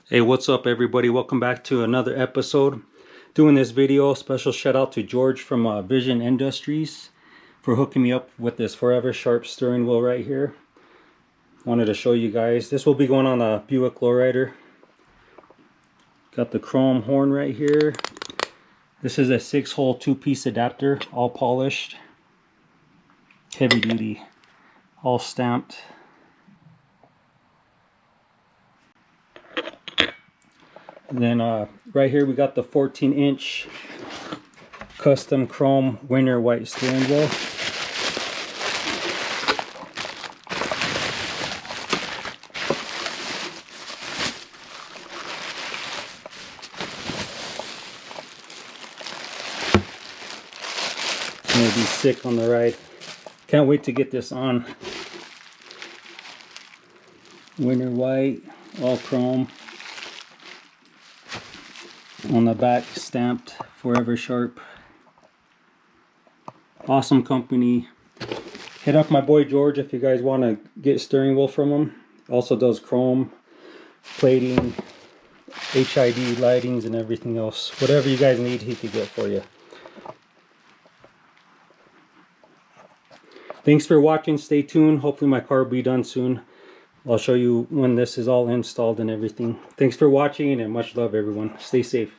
Hey, what's up everybody? Welcome back to another episode. Doing this video, special shout out to Jorge from Vision Industries for hooking me up with this forever sharp steering wheel right here. Wanted to show you guys. This will be going on a Buick Lowrider. Got the chrome horn right here. This is a 6-hole 2-piece adapter, all polished, heavy duty, all stamped. And then right here we got the 14-inch custom chrome winter white steering wheel. It's gonna be sick on the ride. Can't wait to get this on. Winter white, all chrome. On the back stamped forever sharp. Awesome company. Hit up my boy Jorge if you guys want to get steering wheel from him. Also does chrome plating, HID lightings, and everything else. Whatever you guys need, he could get for you. Thanks for watching. Stay tuned. Hopefully my car will be done soon. I'll show you when this is all installed and everything. Thanks for watching and much love everyone. Stay safe.